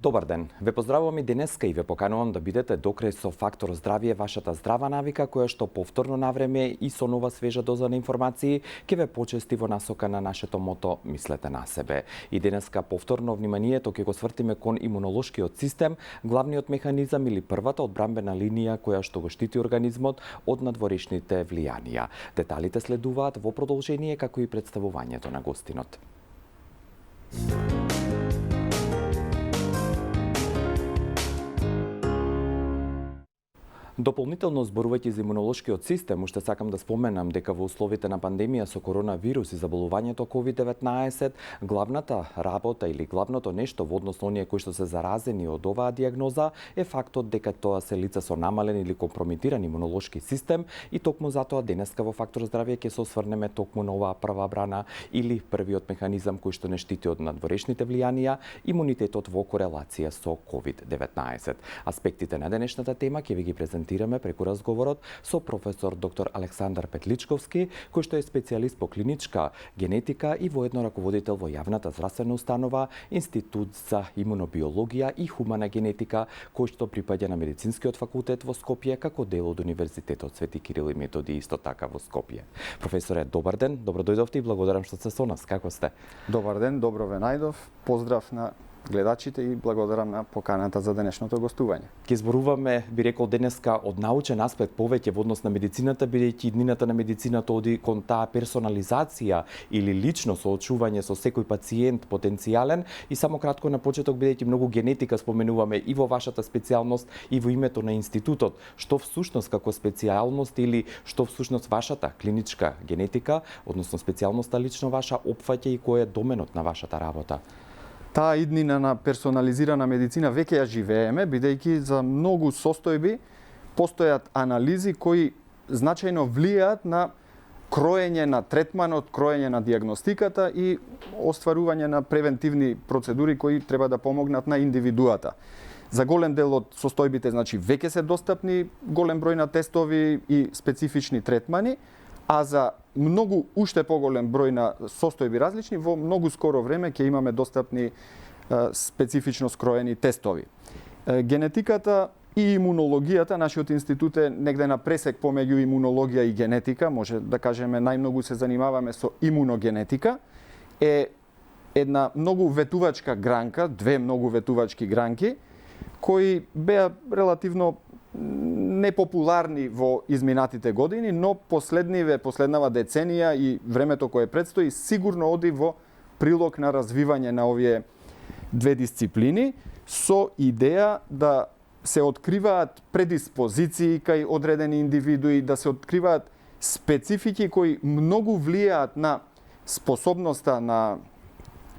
Добар ден. Ве поздравувам и денеска и ве поканувам да бидете докрај со Фактор здравје, вашата здрава навика која што повторно на време и со нова свежа доза на информации ќе ве почести во насока на нашето мото мислете на себе. И денеска повторно вниманието ќе го свртиме кон имунолошкиот систем, главниот механизам или првата одбрамбена линија која што го штити организмот од надворешните влијанија. Деталите следуваат во продолжение како и представувањето на гостинот. Дополнително зборувајќи за имунолошкиот систем, уште сакам да споменам дека во условите на пандемија со коронавирус и заболувањето COVID-19, главната работа или главното нешто во однос на оние кои што се заразени од оваа диагноза е фактот дека тоа се лица со намален или компрометиран имунолошки систем и токму затоа денеска во Фактор здравје ќе се осврнеме токму на оваа прва брана или првиот механизам кој што не штити од надворешните влијанија, имунитетот во корелација со COVID-19. Аспектите на денешната тема ќе ви ги презентираме преку разговорот со професор доктор Александар Петличковски, кој што е специјалист по клиничка генетика и воедно раководител во јавната здравствена установа Институт за имунобиологија и хумана генетика, кој што припаѓа на Медицинскиот факултет во Скопје како дел од Универзитетот Свети Кирил и Методи исто така во Скопје. Професоре, добар ден, добро дојдовте и благодарам што сте со нас. Како сте? Добар ден, добро ве најдов. Поздрав на гледачите и благодарам на поканата за денешното гостување. Ке зборуваме, би рекол денеска, од научен аспект повеќе во однос на медицината, бидејќи днината на медицината оди кон таа персонализација или лично соочување со секој пациент потенцијален. И само кратко на почеток, бидејќи многу генетика споменуваме и во вашата специјалност и во името на институтот, што всушност како специјалност или што всушност вашата клиничка генетика, односно специјалноста лично ваша, опфаќа и кој е доменот на вашата работа? Таа иднина на персонализирана медицина веќе ја живееме, бидејќи за многу состојби постојат анализи кои значајно влијаат на кроење на третманот, кроење на диагностиката и остварување на превентивни процедури кои треба да помогнат на индивидуата. За голем дел од состојбите, значи, веќе се достапни голем број на тестови и специфични третмани, а за многу уште поголем број на состојби различни, во многу скоро време ќе имаме достапни специфично скроени тестови. Генетиката и имунологијата, нашиот институт е негде на пресек помеѓу имунологија и генетика, може да кажеме најмногу се занимаваме со имуногенетика, е една многу ветувачка гранка, две многу ветувачки гранки, кои беа релативно непопуларни во изминатите години, но последнава деценија и времето кое предстои сигурно оди во прилог на развивање на овие две дисциплини со идеја да се откриваат предиспозиции кај одредени индивидуи, да се откриваат специфики кои многу влијаат на способноста, на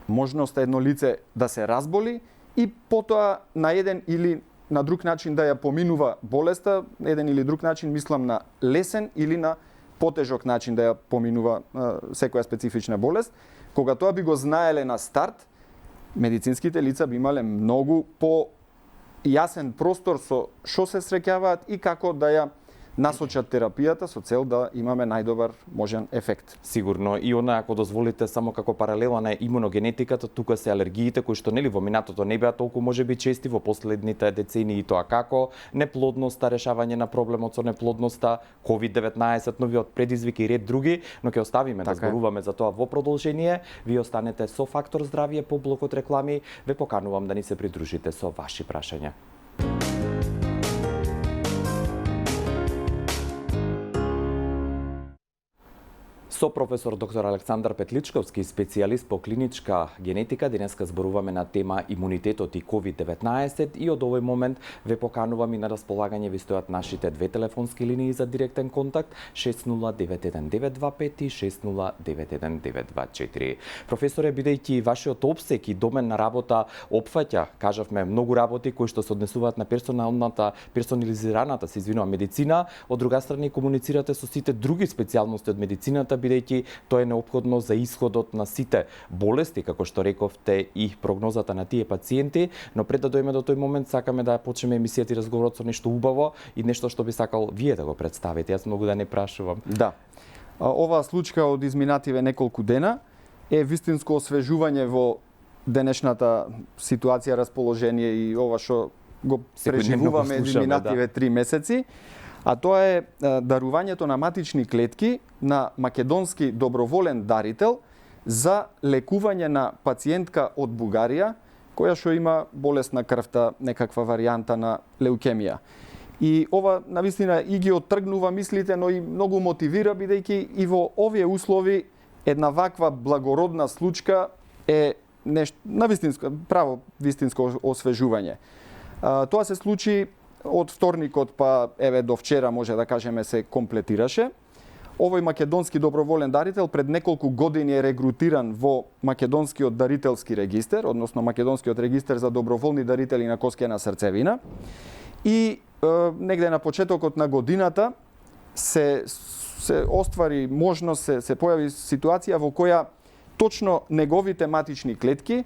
можноста едно лице да се разболи и потоа на еден или на друг начин да ја поминува болеста, еден или друг начин, мислам на лесен или на потежок начин да ја поминува секоја специфична болест. Кога тоа би го знаеле на старт, медицинските лица би имале многу по јасен простор со што се среќаваат и како да ја насочат терапијата со цел да имаме најдобар можен ефект. Сигурно. И она, ако дозволите, само како паралела на имуногенетиката, тука се алергиите кои што нели во минатото не беа толку можеби чести, во последните децении тоа како неплодноста, решавање на проблемот со неплодноста, COVID-19, новиот предизвик и ред други, но ќе оставиме да зборуваме за тоа во продолжение. Ви останете со Фактор здравје по блокот реклами. Ве поканувам да ни се придружите со ваши прашања. Со професор доктор Александар Петличковски, специјалист по клиничка генетика, денеска зборуваме на тема имунитетот и COVID-19 и од овој момент ве поканувам и на располагање ви стојат нашите две телефонски линии за директен контакт 6091-925 и 6091-924. Професоре, бидејќи вашиот опсек и домен на работа опфаќа, кажавме, многу работи кои што се однесуваат на персонализираната медицина, од друга страна комуницирате со сите други специјалности од медицината, бидејќи тоа е неопходно за исходот на сите болести, како што рековте, и прогнозата на тие пациенти, но пред да дојме до тој момент сакаме да почнеме емисијата и разговорот со нешто убаво и нешто што би сакал вие да го представите. Јас многу да не прашувам. Да. Оваа случка од изминативе неколку дена е вистинско освежување во денешната ситуација, расположение и ова што го преживуваме изминативе 3 месеци, а тоа е дарувањето на матични клетки на македонски доброволен дарител за лекување на пациентка од Бугарија која што има болест на крвта, некаква варијанта на леукемија. И ова навистина и ги оттргнува мислите, но и многу мотивира, бидејќи и во овие услови една ваква благородна случка е нешто навистинско, право вистинско освежување. Тоа се случи од вторникот па еве до вчера, може да кажеме, се комплетираше. Овој македонски доброволен дарител пред неколку години е регрутиран во македонскиот дарителски регистер, односно македонскиот регистер за доброволни дарители на коскена срцевина. И негде на почетокот на годината се оствари можност, се појави ситуација во која точно неговите матични клетки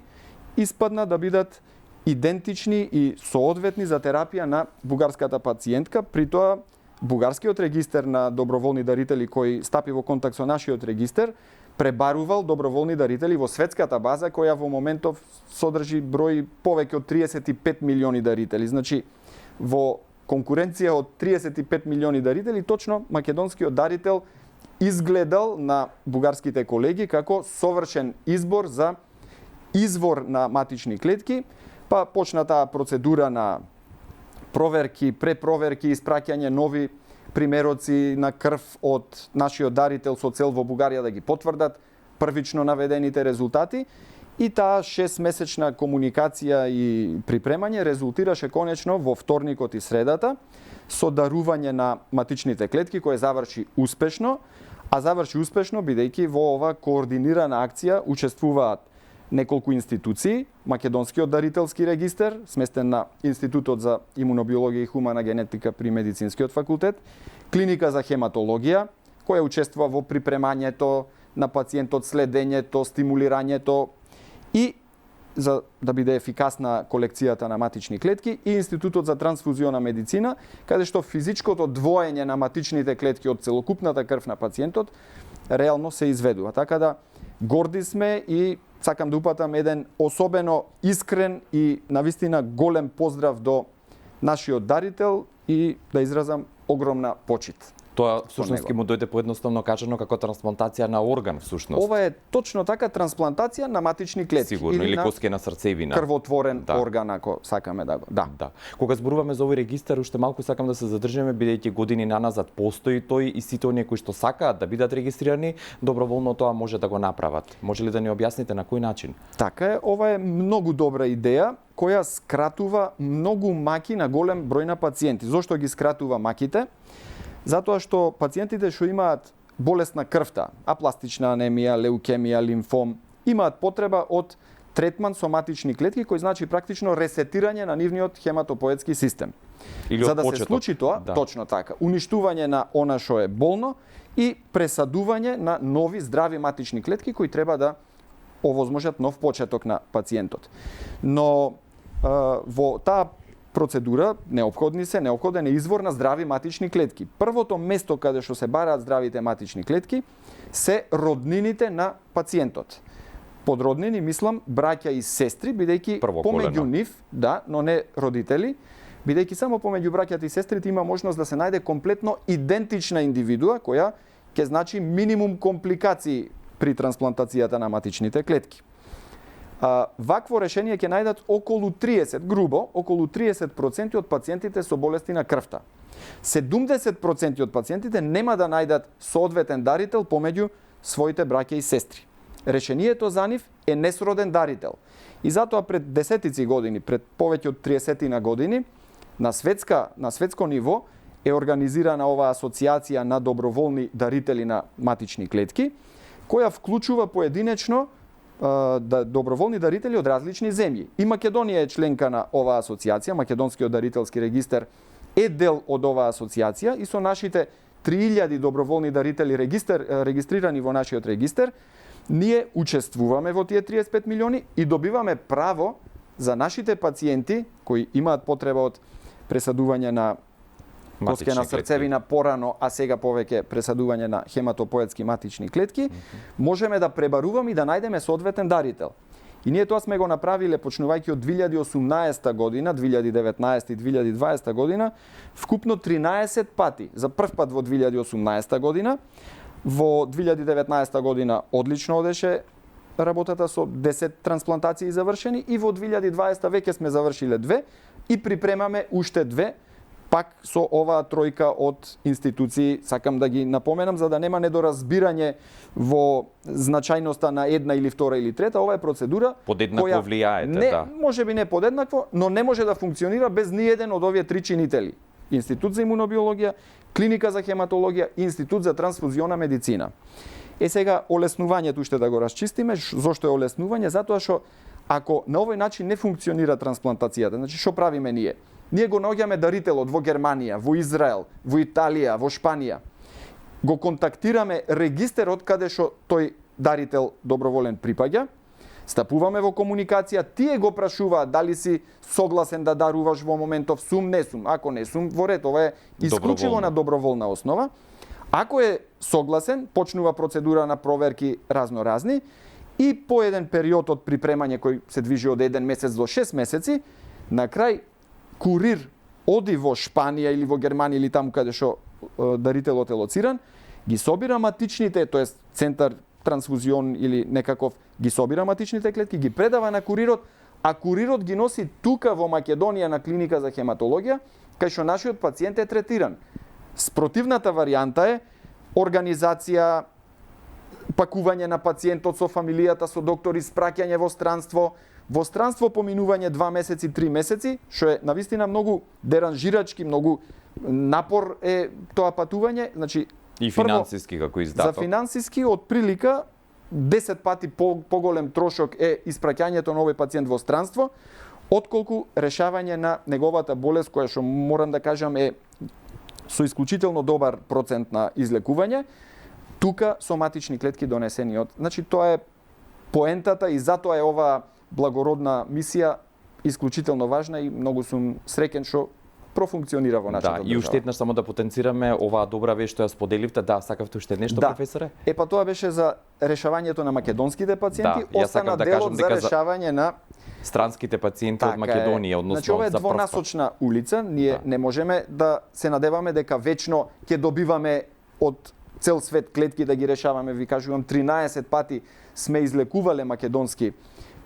испадна да бидат идентични и соодветни за терапија на бугарската пациентка. При тоа, бугарскиот регистер на доброволни дарители кој стапи во контакт со нашиот регистер пребарувал доброволни дарители во светската база која во моментов содржи број повеќе од 35 милиони дарители. Значи, во конкуренција од 35 милиони дарители, точно македонскиот дарител изгледал на бугарските колеги како совршен избор за извор на матични клетки, па почна таа процедура на проверки, препроверки, испраќање нови примероци на крв од нашиот дарител со цел во Бугарија да ги потврдат првично наведените резултати. И таа 6-месечна комуникација и припремање резултираше конечно во вторникот и средата со дарување на матичните клетки, кој заврши успешно, а заврши успешно бидејќи во ова координирана акција учествуваат неколку институции, македонскиот дарителски регистер, сместен на Институтот за имунобиологија и хумана генетика при Медицинскиот факултет, клиника за хематологија, која учествува во припремањето на пациентот, следењето, стимулирањето и за да биде ефикасна колекцијата на матични клетки, и Институтот за трансфузиона медицина, каде што физичкото двоење на матичните клетки од целокупната крв на пациентот реално се изведува. Така да горди сме и сакам да упатам еден особено искрен и навистина голем поздрав до нашиот дарител и да изразам огромна почит. Тоа всушност ќе му дојде поедноставно кажано како трансплантација на орган всушност. Ова е точно така трансплантација на матични клетки. Сигурно, или коскена срцевина. Крвотворен орган, ако сакаме да го. Да. Кога зборуваме за овој регистар, уште малку сакам да се задржиме, бидејќи години наназад постои тој и сите оние кои што сакаат да бидат регистрирани, доброволно тоа може да го направат. Може ли да ни објасните на кој начин? Така е, ова е многу добра идеја која скратува многу маки на голем број на пациенти. Зошто ги скратува маките? Затоа што пациентите што имаат болест на крвта, апластична анемија, леукемија, лимфом, имаат потреба од третман со матични клетки, кој значи практично ресетирање на нивниот хематопоетски систем. Или за да се случи тоа, точно така, уништување на она што е болно и пресадување на нови здрави матични клетки кои треба да овозможат нов почеток на пациентот. Но во таа процедура неопходен е извор на здрави матични клетки. Првото место каде што се бараат здравите матични клетки се роднините на пациентот. Под роднини мислам браќа и сестри, бидејќи помеѓу нив, но не родители, бидејќи само помеѓу браќата и сестрите има можност да се најде комплетно идентична индивидуа која ќе значи минимум компликации при трансплантацијата на матичните клетки. Вакво решение ќе најдат околу 30% од пациентите со болести на крвта. 70% од пациентите нема да најдат соодветен дарител помеѓу своите браќа и сестри. Решението за нив е несроден дарител. И затоа пред десетици години, пред повеќе од 30 на години, на светско ниво е организирана оваа асоциација на доброволни дарители на матични клетки, која вклучува поединечно доброволни дарители од различни земји. И Македонија е членка на оваа асоциација, Македонскиот дарителски регистер е дел од оваа асоциација и со нашите 3000 доброволни дарители регистрирани во нашиот регистер, ние учествуваме во тие 35 милиони и добиваме право за нашите пациенти кои имаат потреба од пресадување на коскена срцевина порано, а сега повеќе пресадување на хематопоетски матични клетки, можеме да пребаруваме и да најдеме соодветен дарител. И ние тоа сме го направиле почнувајќи од 2018 година, 2019 и 2020 година, вкупно 13 пати. За прв пат во 2018 година, во 2019 година одлично одеше работата со 10 трансплантации завршени и во 2020 веќе сме завршиле 2 и припремаме уште 2 пак со оваа тројка од институции. Сакам да ги напоменам за да нема недоразбирање во значајноста на една или втора или трета. Ова е процедура Подеднакво влијаете, можеби не подеднакво, но не може да функционира без ниеден од овие три чинители. Институт за имунобиологија, Клиника за хематологија и Институт за трансфузиона медицина. Сега олеснувањето уште да го расчистиме. Зошто е олеснување? Затоа што ако на овој начин не функционира трансплантацијата, значи што правиме ние? Ние го наоѓаме дарителот во Германија, во Израел, во Италија, во Шпанија. Го контактираме регистерот каде што тој дарител доброволен припаѓа. Стапуваме во комуникација, тие го прашуваат дали си согласен да даруваш во моментов сум, не сум. Ако не сум, во ред, ова е исклучиво на доброволна основа. Ако е согласен, почнува процедура на проверки разноразни и по еден период од припремање кој се движи од 1 месец до 6 месеци, на крај курир оди во Шпанија или во Германија или таму каде што дарителот е лоциран, ги собира матичните, тоест центар трансфузион или некаков, ги собира матичните клетки, ги предава на курирот, а курирот ги носи тука во Македонија на Клиника за хематологија, кај што нашиот пациент е третиран. Спротивната варијанта е организација, пакување на пациентот со фамилијата, со доктори, спраќање во странство поминување 2 месеци, 3 месеци, што е навистина многу деранжирачки, многу напор е тоа патување. Значи, и финансиски како издаток. За финансиски од прилика 10 пати поголем трошок е испраќањето на овој пациент во странство, отколку решавање на неговата болест, која што морам да кажам е со исклучително добар процент на излекување, тука соматични клетки донесени од. Значи, тоа е поентата и затоа е ова благородна мисија исклучително важна и многу сум среќен што профункционира во нашата држава. И уште еднаш само да потенцираме оваа добра вест што ја споделивте. Да, сакавте уште нешто, професоре? Па тоа беше за решавањето на македонските пациенти, остана делот за решавање на странските пациенти од Македонија, односно значи, ова е двонасочна улица. Ние не можеме да се надеваме дека вечно ќе добиваме од цел свет клетки да ги решаваме. Ви кажувам, 13 пати сме излекувале македонски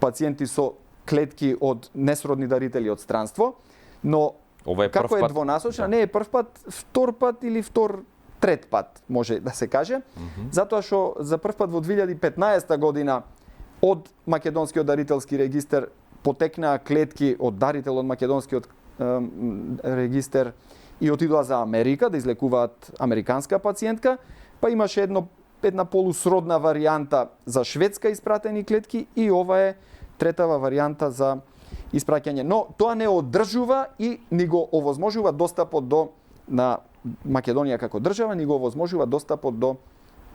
пациенти со клетки од несродни дарители од странство, но како е двонасочна, не е прв пат, втор пат или трет пат, може да се каже, затоа што за прв пат во 2015 година од македонскиот дарителски регистер потекнаа клетки од дарител од македонскиот регистер и отидоа за Америка да излекуваат американска пациентка, па имаше една полусродна варијанта за Шведска испратени клетки и ова е третава варијанта за испраќање. Но тоа не одржува и ни го овозможува достапот на Македонија како држава, ни го овозможува достапот до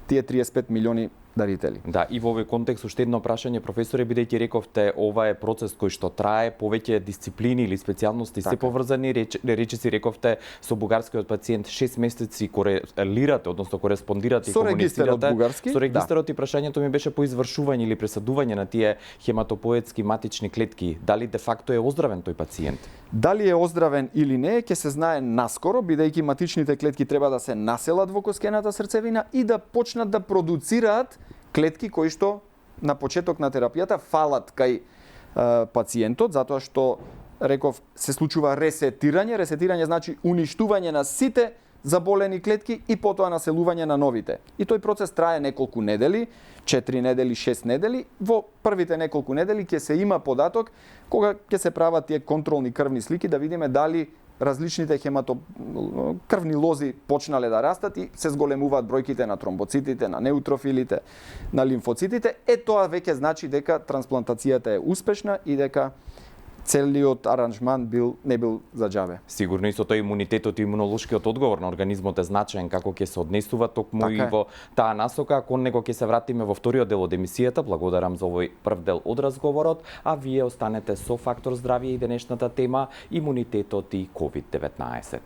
тие 35 милиони дарители. Да, и во овој контекст уште едно прашање, професоре, бидејќи рековте ова е процес кој што трае, повеќе дисциплини или специјалности се поврзани, речиси рековте со бугарскиот пациент 6 месеци корелирате, односно кореспондирате и комуницирате со регистарот и прашањето ми беше по извршување или пресадување на тие хематопоетски матични клетки. Дали де факто е оздравен тој пациент? Дали е оздравен или не, ќе се знае наскоро, бидејќи матичните клетки треба да се населат во коскената срцевина и да почнат да продуцираат клетки кои што на почеток на терапијата фалат кај пациентот, затоа што, реков, се случува ресетирање. Ресетирање значи уништување на сите заболени клетки и потоа населување на новите. И тој процес трае неколку недели, 4 недели, 6 недели. Во првите неколку недели ќе се има податок кога ќе се прават тие контролни крвни слики да видиме дали различните крвни лози почнале да растат и се зголемуваат бројките на тромбоцитите, на неутрофилите, на лимфоцитите. Тоа веќе значи дека трансплантацијата е успешна и дека целиот аранжман не бил за џабе. Сигурно и со тој имунитетот и имунолошкиот одговор на организмот е значаен како ќе се однесува токму и во таа насока. Кон него ќе се вратиме во вториот дел од емисијата. Благодарам за овој прв дел од разговорот, а вие останете со Фактор здравје и денешната тема имунитетот и COVID-19.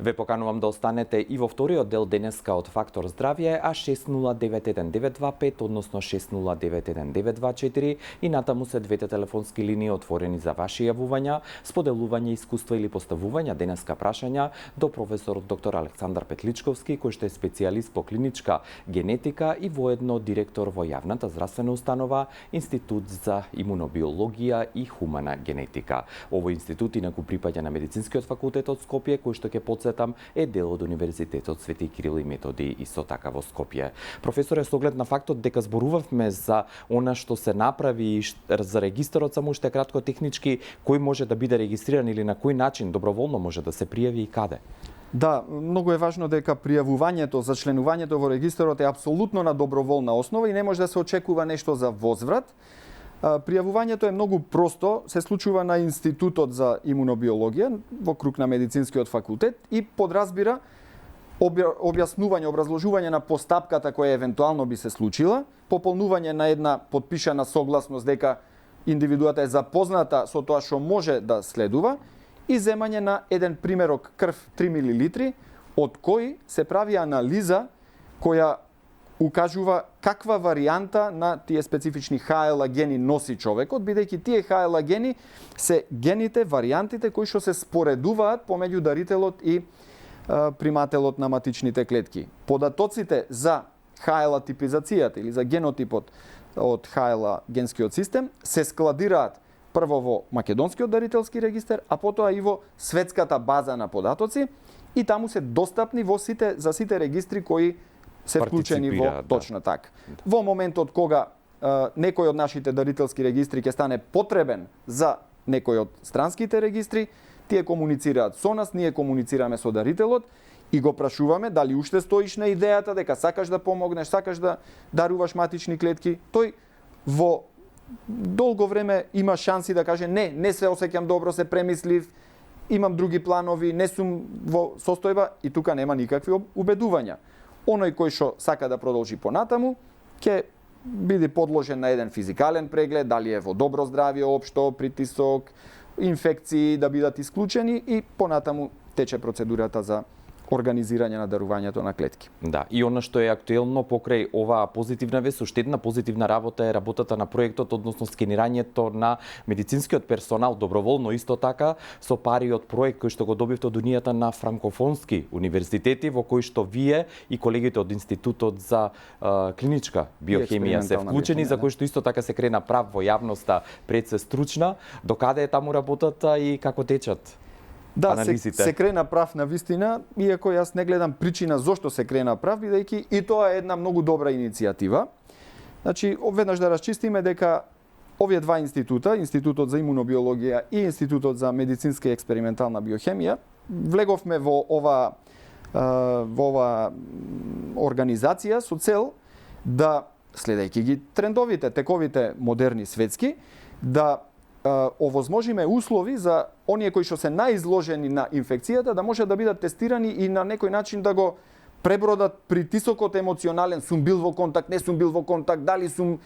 Ве поканувам да останете и во вториот дел денеска од Фактор Здравје, а 6091-925, односно 6091-924 и натаму се двете телефонски линии отворени за ваши јавувања, споделување искуства или поставување денеска прашања до професорот доктор Александар Петличковски, кој што е специјалист по клиничка генетика и воедно директор во јавната здравствена установа Институт за имунобиологија и хумана генетика. Овој институт инаку припаѓа на Медицинскиот факултет од Скопје, кој што ќе подсетам е дел од Универзитетот Свети Кирил и Методи исто така во Скопје. Професоре, со оглед на фактот дека зборувавме за она што се направи за регистарот, само уште кратко технички, кој може да биде регистриран или на кој начин доброволно може да се пријави и каде? Да, многу е важно дека пријавувањето за членувањето во регистарот е апсолутно на доброволна основа и не може да се очекува нешто за возврат. Пријавувањето е многу просто, се случува на Институтот за имунобиологија во круг на Медицинскиот факултет и подразбира објаснување, образложување на постапката која евентуално би се случила, пополнување на една потпишана согласност дека индивидуата е запозната со тоа што може да следува и земање на еден примерок крв 3 мл, од кој се прави анализа која укажува каква варијанта на тие специфични ХЛА гени носи човекот, бидејќи тие ХЛА гени се гените, варијантите кои што се споредуваат помеѓу дарителот и примателот на матичните клетки. Податоците за ХЛА типизацијата или за генотипот од ХЛА генскиот систем се складираат прво во македонскиот дарителски регистар, а потоа и во светската база на податоци и таму се достапни за сите регистри кои се вклучени во точно така. Во моментот кога некој од нашите дарителски регистри ќе стане потребен за некој од странските регистри, тие комуницираат со нас, ние комуницираме со дарителот и го прашуваме дали уште стоиш на идејата дека сакаш да помогнеш, сакаш да даруваш матични клетки. Тој во долго време има шанси да каже не се осеќам добро, се премислив, имам други планови, не сум во состојба и тука нема никакви убедувања. Оној кој што сака да продолжи понатаму, ќе биде подложен на еден физикален преглед, дали е во добро здравје општо, притисок, инфекции да бидат исклучени и понатаму тече процедурата за организирање на дарувањето на клетки. Да, и она што е актуелно покрај оваа позитивна вест, уште една позитивна работа е работата на проектот, односно скенирањето на медицинскиот персонал доброволно исто така со пари од проект кој што го добивте од Унијата на франкофонски универзитети, во кој што вие и колегите од Институтот за клиничка биохемија се вклучени, за кој што исто така се крена прав во јавноста пред се стручна. Докаде е таму работата и како течат? Да, се крена прав на вистина, иако јас не гледам причина зошто се крена прав, бидејќи и тоа е една многу добра иницијатива. Значи, веднаш да расчистиме дека овие два института, Институтот за имунобиологија и Институтот за медицинска и експериментална биохемија, влеговме во ова организација со цел да, следејќи ги трендовите, тековите модерни светски, да овозможиме услови за оние кои што се наизложени на инфекцијата да може да бидат тестирани и на некој начин да го пребродат притисокот емоционален, сум бил во контакт, не сум бил во контакт, дали сум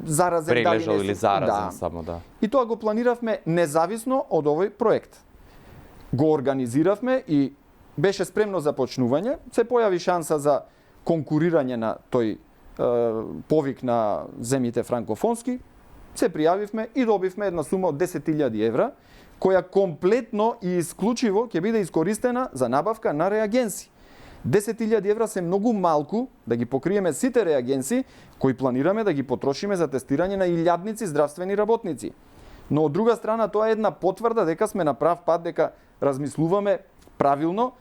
заразен, дали не сум. Или заразен само, да. И тоа го планиравме независно од овој проект. Го организиравме и беше спремно за почнување, се појави шанса за конкурирање на тој повик на земјите франкофонски, се пријавивме и добивме една сума од 10.000 евра, која комплетно и исклучиво ќе биде искористена за набавка на реагенси. 10.000 евра се многу малку да ги покриеме сите реагенси кои планираме да ги потрошиме за тестирање на илјадници здравствени работници. Но од друга страна тоа е една потврда дека сме на прав пат, дека размислуваме правилно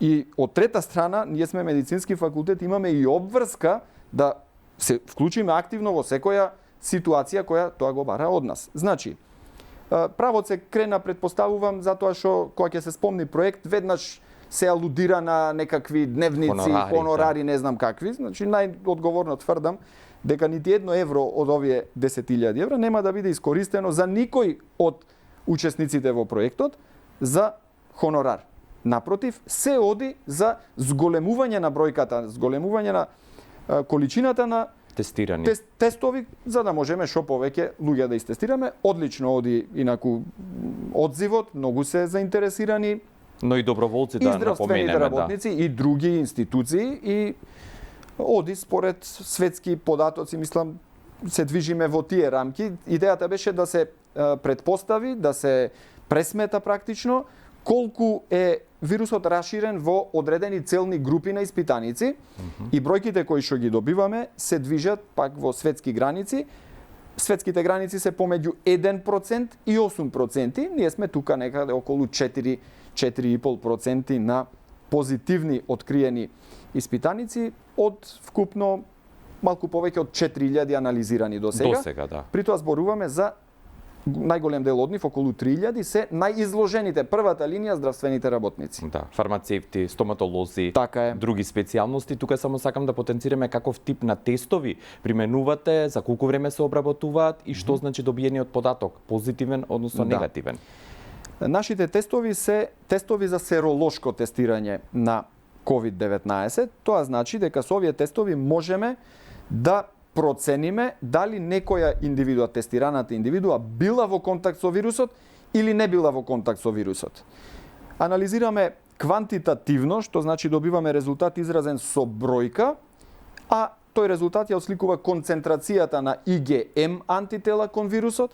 и од трета страна ние сме медицински факултет, имаме и обврска да се вклучиме активно во секоја ситуација која тоа го бара од нас. Значи, правот се крена, предпоставувам, затоа што кога ќе се спомни проект, веднаш се алудира на некакви дневници, хонорари, не знам какви. Значи, најодговорно тврдам дека нити едно евро од овие 10.000 евра нема да биде искористено за никој од учесниците во проектот за хонорар. Напротив, се оди за зголемување на бројката, зголемување на количината на тестирани тестови, за да можеме што повеќе луѓе да истестираме. Одлично оди инаку одзивот, многу се заинтересирани Но и доброволци и да здравствените напоменеме, работници и други институции и оди според светски податоци, мислам, се движиме во тие рамки. Идејата беше да се предпостави, да се пресмета практично колку е вирусот раширен во одредени целни групи на испитаници и бројките кои што ги добиваме се движат пак во светски граници. Светските граници се помеѓу 1% и 8%. Ние сме тука некаде околу 4,5% на позитивни откриени испитаници од вкупно малку повеќе од 4000 анализирани до сега. До сега, да. При тоа зборуваме за најголем дел од нив, околу 3000, се најизложените, првата линија здравствените работници. Да, фармацевти, стоматолози, Така е. други специјалности. Тука само сакам да потенцираме каков тип на тестови применувате, за колку време се обработуваат и што значи добиениот податок, позитивен односно Да. негативен. Нашите тестови се тестови за серолошко тестирање на COVID-19. Тоа значи дека со овие тестови можеме да процениме дали некоја индивидуа, тестираната индивидуа, била во контакт со вирусот или не била во контакт со вирусот. Анализираме квантитативно, што значи добиваме резултат изразен со бројка, а тој резултат ја осликува концентрацијата на IgM антитела кон вирусот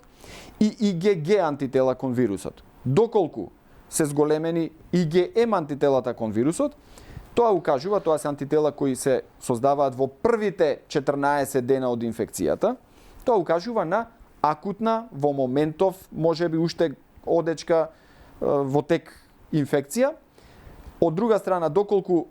и IgG антитела кон вирусот. Доколку се зголемени IgM антителата кон вирусот, тоа укажува, тоа се антитела кои се создаваат во првите 14 дена од инфекцијата. Тоа укажува на акутна, во моментов, можеби уште одечка во тек инфекција. Од друга страна, доколку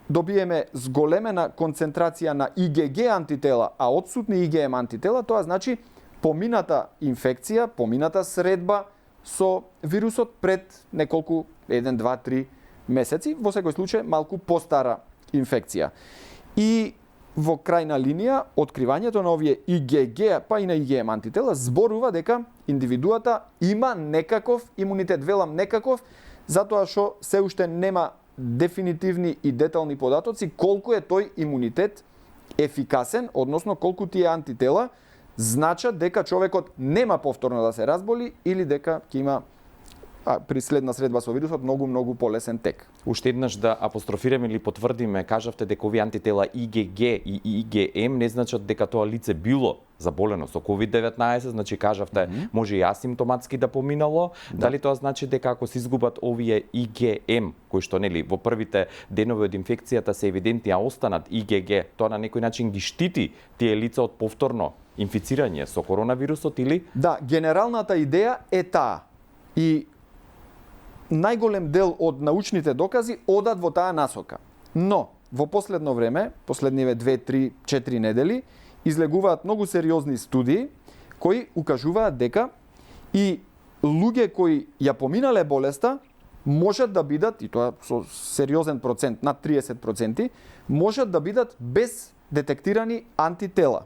добиеме зголемена концентрација на IgG антитела, а отсутни IgM антитела, тоа значи помината инфекција, помината средба со вирусот пред неколку 1, 2, 3 месеци, во секој случај малку постара инфекција. И во крајна линија, откривањето на овие IgG, па и на IgM антитела, зборува дека индивидуата има некаков имунитет. Велам некаков, затоа што се уште нема дефинитивни и детални податоци колку е тој имунитет ефикасен, односно колку тие антитела значат дека човекот нема повторно да се разболи или дека ќе има при следна средба со вирусот многу полесен тек. Уште еднаш да апострофираме или потврдиме, кажавте дека овие антитела IgG и IgM не значат дека тоа лице било заболено со COVID-19, значи кажавте може и асимптоматски да поминало. Да. Дали тоа значи дека ако се изгубат овие IgM, кои што нели во првите денови од инфекцијата се евидентни, а останат IgG, тоа на некој начин ги штити тие лица од повторно инфицирање со коронавирусот или? Да, генералната идеја е таа. И најголем дел од научните докази одат во таа насока. Но, во последно време, последниве 2, 3, 4 недели, излегуваат многу сериозни студии кои укажуваат дека и луѓе кои ја поминале болеста можат да бидат, и тоа со сериозен процент, над 30%, можат да бидат без детектирани антитела.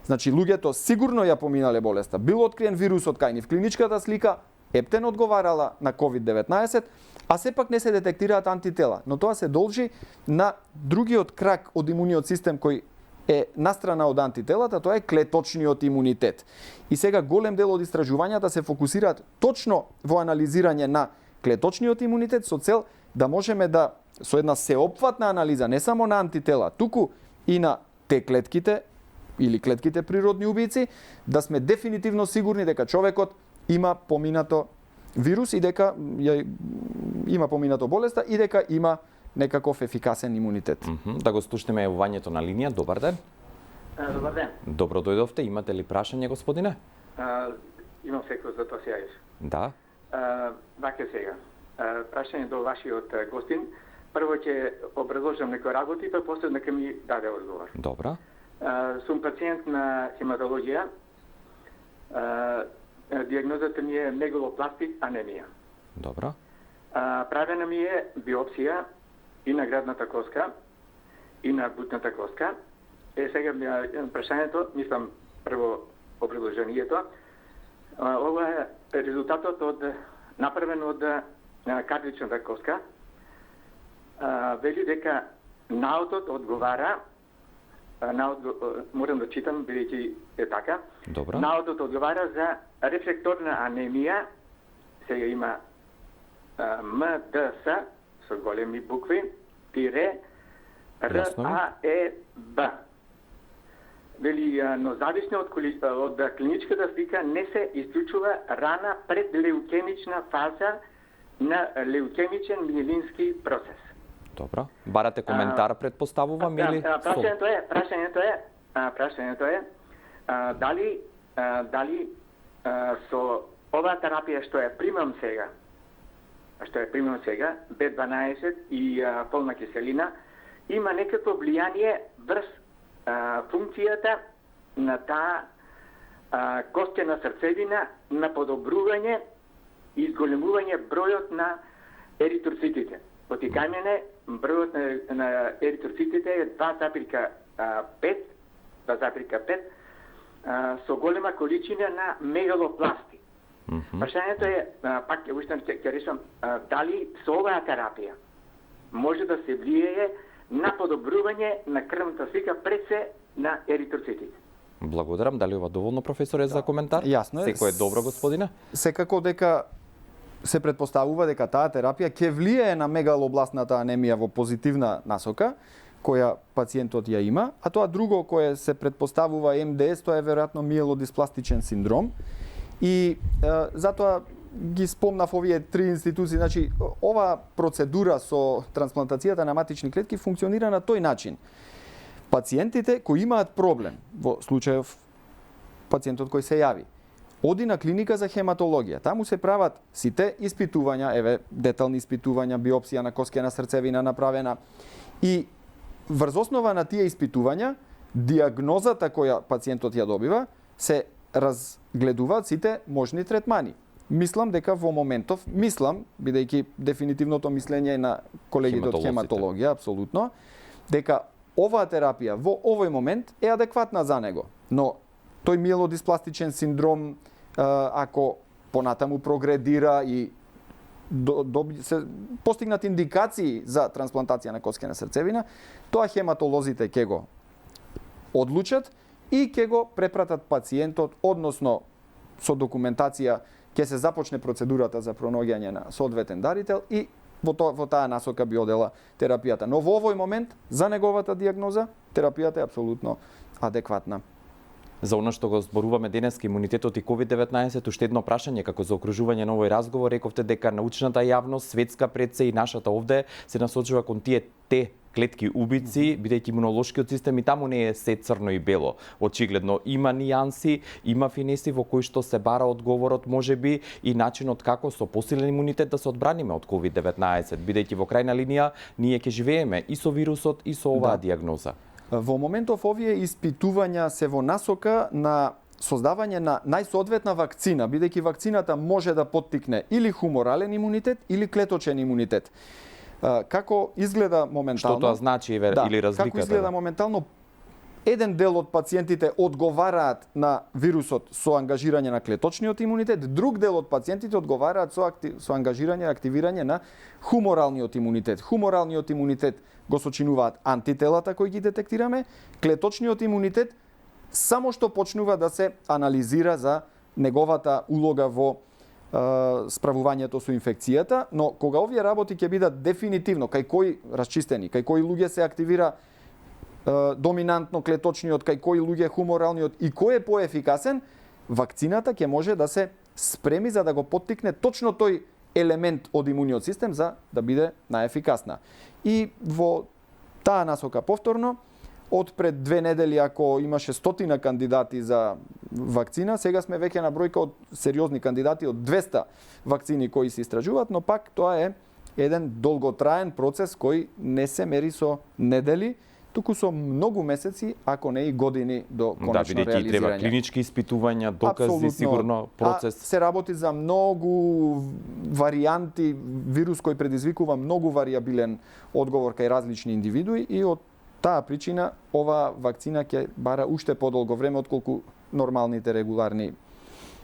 Значи, луѓето сигурно ја поминале болеста, бил откриен вирусот кај нив, клиничката слика ептен одговарала на COVID-19, а сепак не се детектираат антитела. Но тоа се должи на другиот крак од имуниот систем кој е настрана од антителата, тоа е клеточниот имунитет. И сега голем дел од истражувањата се фокусираат точно во анализирање на клеточниот имунитет со цел да можеме да со една сеопфатна анализа, не само на антитела, туку и на Т клетките или клетките природни убици, да сме дефинитивно сигурни дека човекот има поминато вирус и дека има поминато болеста и дека има некаков ефикасен имунитет. Да го слушнеме јавувањето на линија. Добар ден. Добар ден. Добро дојдовте. Имате ли прашање, господине? Имам секој за тоа се јавиш. Да. Вака сега. Прашање до вашиот гостин. Прво ќе образложам некои работи, па после нека ми даде одговор. Добра. Сум пациент на хематологија. Диагнозата ми е мегалопластик анемија. Добра. Правена ми е биопсија и на градната коска и на бутната коска. Сега прашањето, мислам прво образложението. Ова е резултатот од направен од кардиочната коска. Вели дека наутот одговара, морам да читам бидејќи е така. Добра. Наутот одговара за рефлекторна анемија. Сега има МДС со големи букви тире РАЕБ. Вели, но зависно од клиничката слика не се исклучува рана пред леукемична фаза на леукемичен миелински процес. Добро. Барате коментар, предпоставувам или прашањето е дали со оваа терапија што ја примам сега, B12 и полна киселина, има некакво влијание врз функцијата на таа костена срцевина на подобрување и изголемување бројот на еритроцитите. Потикањене бројот на еритроцитите е 2,5 со голема количина на мегалопласти. Прашањето е, пак ќе решам, дали со оваа терапија може да се влијае на подобрување на крвната слика пред се на еритроцитите. Благодарам. Дали ова доволно, професоре, за коментар? Јасно е. Секој е добро, господине. Секако дека се предпоставува дека таа терапија ќе влијае на мегалобластната анемија во позитивна насока, која пациентот ја има, а тоа друго кое се предпоставува МДС, тоа е веројатно миелодиспластичен синдром. И затоа ги спомнав овие три институции, значи ова процедура со трансплантацијата на матични клетки функционира на тој начин. Пациентите кои имаат проблем, во случајов пациентот кој се јави, оди на клиника за хематологија. Таму се прават сите испитувања, еве детални испитувања, биопсија на коскена срцевина направена и врз основа на тие испитувања, диагнозата која пациентот ја добива се разгледуваат сите можни третмани. Мислам дека во моментов, бидејќи дефинитивното мислење е на колегите од хематологија, апсолутно, дека оваа терапија во овој момент е адекватна за него. Но тој миелодиспластичен синдром, ако понатаму прогредира и се постигнат индикации за трансплантација на коскена срцевина, тоа хематолозите ќе го одлучат и ќе го препратат пациентот, односно со документација ќе се започне процедурата за пронаоѓање на соодветен дарител и во таа насока би одела терапијата. Но во овој момент, за неговата диагноза, терапијата е апсолутно адекватна. За она што го зборуваме денеска, имунитетот и COVID-19, уште едно прашање како заокружување на овој разговор, рековте дека научната јавност, светска пред се и нашата овде, се насочува кон те клетки убици, бидејќи имунолошкиот систем и таму не е се црно и бело. Очигледно има нијанси, има финеси во кои што се бара одговорот можеби и начинот како со посилен имунитет да се одбраниме од COVID-19, бидејќи во крајна линија ние ќе живееме и со вирусот и со оваа диагноза. Во моментов овие испитувања се во насока на создавање на најсоодветна вакцина, бидејќи вакцината може да поттикне или хуморален имунитет или клеточен имунитет. Како изгледа моментално? Што тоа значи или разликата? Како изгледа моментално? Еден дел од пациентите одговараат на вирусот со ангажирање на клеточниот имунитет, друг дел од пациентите одговараат со ангажирање и активирање на хуморалниот имунитет. Хуморалниот имунитет го сочинуваат антителата кои ги детектираме, клеточниот имунитет само што почнува да се анализира за неговата улога во справувањето со инфекцијата, но кога овие работи ќе бидат дефинитивно кај кои расчистени, кај кои луѓе се активира доминантно клеточниот, кај кои луѓе хуморалниот и кој е поефикасен, вакцината ќе може да се спреми за да го поттикне точно тој елемент од имуниот систем за да биде најефикасна. И во таа насока повторно, од пред 2 недели ако имаше 100 кандидати за вакцина, сега сме веќе на бројка од сериозни кандидати од 200 вакцини кои се истражуваат, но пак тоа е еден долготраен процес кој не се мери со недели, туку со многу месеци, ако не и години до конечно реализирање. Да, треба клинички испитувања, докази, Абсолютно. сигурно процес. Се работи за многу варијанти, вирус кој предизвикува многу варијабилен одговор кај различни индивидуи и од таа причина ова вакцина ќе бара уште подолго време отколку нормалните регуларни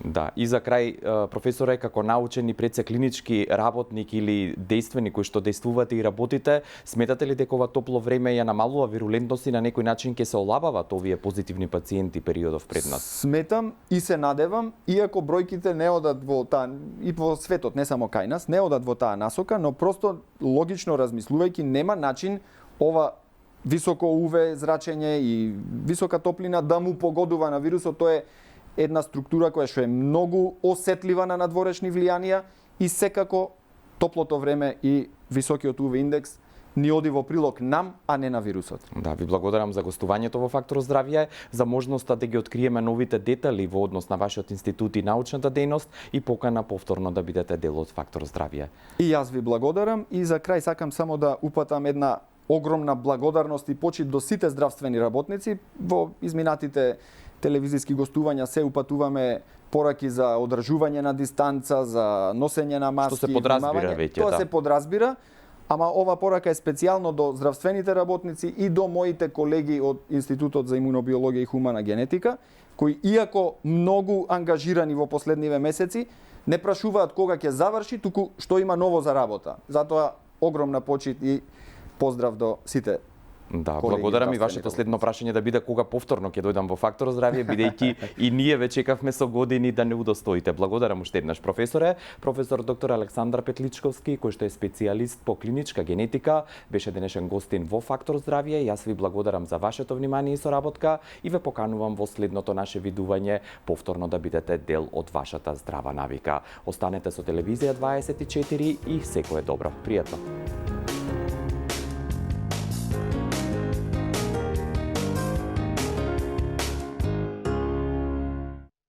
Да, и за крај, професоре, како научен и предсеклинички работник или дејственик кој што дејствувате и работите, сметате ли дека ова топло време ја намалува вирулентност и на некој начин ќе се олабават овие позитивни пациенти периодов пред нас? Сметам и се надевам, иако бројките не одат во таа и во светот, не само кај нас, не одат во таа насока, но просто логично размислувајќи нема начин ова високо УВ зрачење и висока топлина да му погодува на вирусот. Тоа е една структура која што е многу осетлива на надворешни влијанија и секако топлото време и високиот УВ индекс ни оди во прилог нам, а не на вирусот. Да, ви благодарам за гостувањето во Фактор здравје, за можноста да ги откриеме новите детали во однос на вашиот институт и научната дејност и покана повторно да бидете дел од Фактор здравје. И јас ви благодарам и за крај сакам само да упатам една огромна благодарност и почит до сите здравствени работници. Во изминатите телевизиски гостувања се упатуваме пораки за одржување на дистанца, за носење на маски. Што се подразбира веќе, Тоа да. се подразбира, ама ова порака е специјално до здравствените работници и до моите колеги од Институтот за имунобиологија и хумана генетика, кои иако многу ангажирани во последниве месеци, не прашуваат кога ќе заврши, туку што има ново за работа. Затоа огромна почит и поздрав до сите. Да, колеги, благодарам и здравствени вашето работници. следно прашање да биде кога повторно ќе дојдам во Фактор здравје, бидејќи и ние ве чекавме со години да не удостоите. Благодарам уште еднаш, професоре. Професор доктор Александар Петличковски, кој што е специјалист по клиничка генетика, беше денешен гостин во Фактор здравје. Јас ви благодарам за вашето внимание и соработка и ве поканувам во следното наше видување повторно да бидете дел од вашата здрава навика. Останете со телевизија 24 и секое добро. Пријатно.